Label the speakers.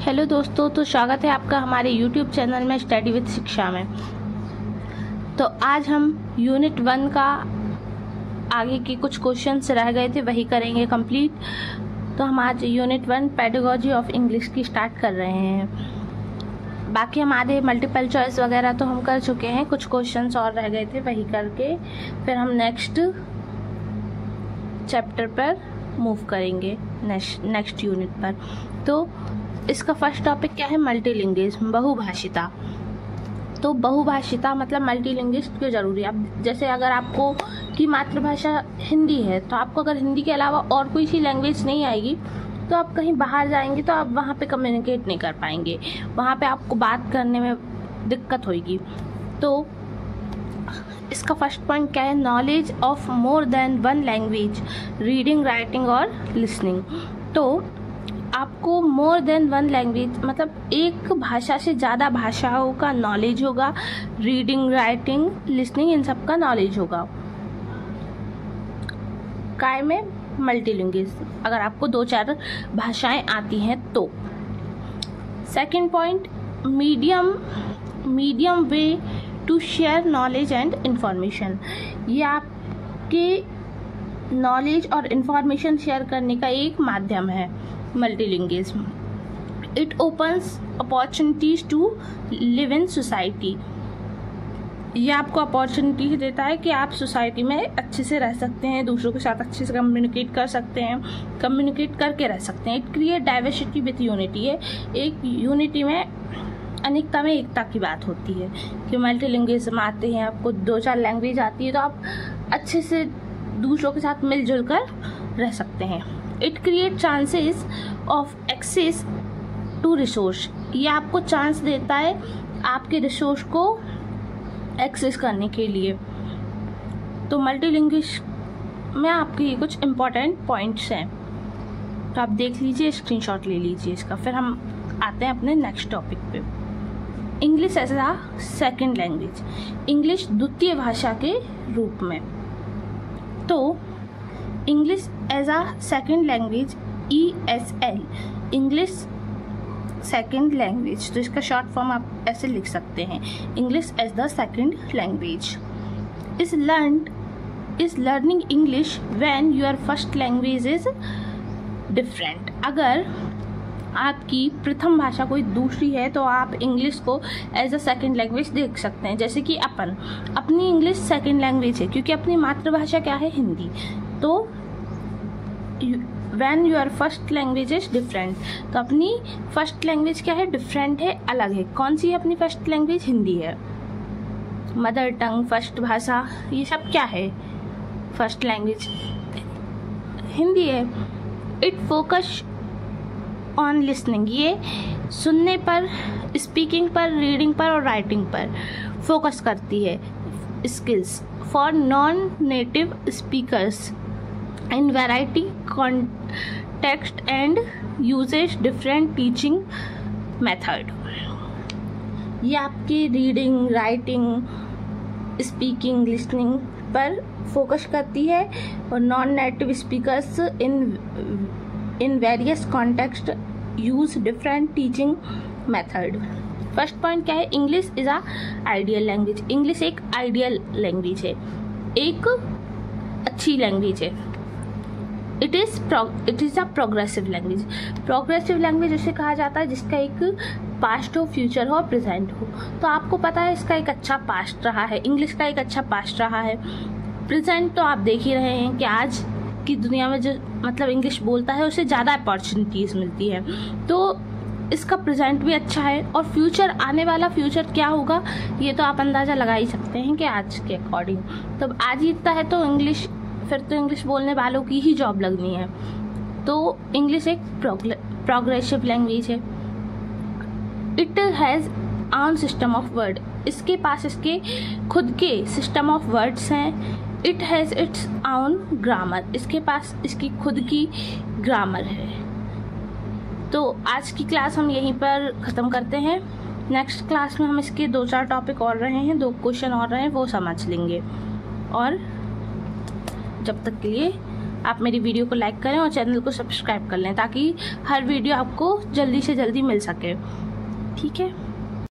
Speaker 1: Hello दोस्तों, तो स्वागत है आपका हमारे YouTube चैनल में स्टडी विद शिक्षा में। तो आज हम यूनिट 1 का आगे के कुछ क्वेश्चंस रह गए थे वही करेंगे कंप्लीट। तो हम आज यूनिट 1 पेडागोजी ऑफ इंग्लिश की स्टार्ट कर रहे हैं। बाकी हमारे मल्टीपल चॉइस वगैरह तो हम कर चुके हैं, कुछ क्वेश्चंस और रह गए थे वही करके फिर हम नेक्स्ट चैप्टर पर मूव करेंगे, नेक्स्ट यूनिट पर। तो इसका फर्स्ट टॉपिक क्या है? मल्टीलिंग्विज्म, बहुभाषिता। तो बहुभाषिता मतलब मल्टीलिंग्विस्ट क्यों जरूरी है? अब जैसे अगर आपको की मातृभाषा हिंदी है तो आपको अगर हिंदी के अलावा और कोई सी लैंग्वेज नहीं आएगी तो आप कहीं बाहर जाएंगे तो आप वहाँ पे कम्युनिकेट नहीं कर पाएंगे, वहाँ पे आपको बात करने में दिक्कत होगी। तो इसका फर्स्ट पॉइंट क्या है? Knowledge of more than one language, reading, writing और लिसनिंग। तो आपको मोर देन वन लैंग्वेज मतलब एक भाषा से ज़्यादा भाषाओं का नॉलेज होगा, रीडिंग, राइटिंग, लिसनिंग, इन सब का नॉलेज होगा। काय में? मल्टीलिंग्विज्म, अगर आपको 2-4 भाषाएं आती हैं तो। Second point, medium way to share knowledge and information. ये आपके नॉलेज और इंफॉर्मेशन शेयर करने का एक माध्यम है multilingualism. It opens opportunities to live in society. ये आपको अपॉर्चुनिटी देता है कि आप सोसाइटी में अच्छे से रह सकते हैं, दूसरों के साथ अच्छे से कम्युनिकेट कर सकते हैं, कम्युनिकेट करके रह सकते हैं। It create diversity with unity. है एक यूनिटी में, अनेकता में एकता की बात होती है कि मल्टीलिंग्विज्म आते हैं, आपको 2-4 लैंग्वेज आती है तो आप अच्छे से दूसरों के साथ मिलजुल कर रह सकते हैं। It create chances of access to resource. ये आपको चांस देता है आपके रिसोर्स को एक्सेस करने के लिए। तो मल्टीलिंग्विज्म में आपके ये कुछ इम्पोर्टेंट पॉइंट्स हैं, तो आप देख लीजिए, स्क्रीनशॉट ले लीजिए इसका। फिर हम आते हैं अपने नेक्स्ट टॉपिक पे। English as a second language, English द्वितीय भाषा के रूप में। तो English as a second language, ESL, English second language. तो इसका शॉर्ट फॉर्म आप ऐसे लिख सकते हैं, English as the second language. Is learning English when your first language is different. अगर आपकी प्रथम भाषा कोई दूसरी है तो आप इंग्लिश को एज अ सेकेंड लैंग्वेज देख सकते हैं। जैसे कि अपनी इंग्लिश सेकेंड लैंग्वेज है क्योंकि अपनी मातृभाषा क्या है? हिंदी। तो when your first language is different, तो अपनी फर्स्ट लैंग्वेज क्या है? डिफरेंट है, अलग है। कौन सी है अपनी फर्स्ट लैंग्वेज? हिंदी है। मदर टंग, फर्स्ट भाषा, ये सब क्या है? फर्स्ट लैंग्वेज हिंदी है। इट फोकस ऑन लिसनिंग, ये सुनने पर, स्पीकिंग पर, रीडिंग पर और राइटिंग पर फोकस करती है। Skills for non native speakers in variety context and uses different teaching method. ये आपकी रीडिंग, राइटिंग, स्पीकिंग, लिसनिंग पर फोकस करती है और non native speakers in various context use different teaching method. First point क्या है? English is a ideal language. English एक ideal language है, एक अच्छी लैंग्वेज है। It is a progressive language. Progressive language उसे कहा जाता है जिसका एक पास्ट हो, फ्यूचर हो, प्रेजेंट हो। तो आपको पता है इसका एक अच्छा पास्ट रहा है, इंग्लिश का एक अच्छा पास्ट रहा है। प्रेजेंट तो आप देख ही रहे हैं कि आज की दुनिया में जो मतलब इंग्लिश बोलता है उसे ज़्यादा अपॉर्चुनिटीज़ मिलती है, तो इसका प्रेजेंट भी अच्छा है। और फ्यूचर, आने वाला फ्यूचर क्या होगा ये तो आप अंदाज़ा लगा ही सकते हैं कि आज के अकॉर्डिंग। तो आज ही इतना है तो इंग्लिश, फिर तो इंग्लिश बोलने वालों की ही जॉब लगनी है। तो इंग्लिश एक प्रोग्रेसिव लैंग्वेज है। It has on system of word, इसके पास इसके खुद के सिस्टम ऑफ वर्ड्स हैं। It has its on grammar, इसके पास इसकी खुद की ग्रामर है। तो आज की क्लास हम यहीं पर ख़त्म करते हैं। नेक्स्ट क्लास में हम इसके 2-4 टॉपिक और रहे हैं, 2 क्वेश्चन और रहे हैं, वो समझ लेंगे। और जब तक के लिए आप मेरी वीडियो को लाइक करें और चैनल को सब्सक्राइब कर लें ताकि हर वीडियो आपको जल्दी से जल्दी मिल सके। ठीक है।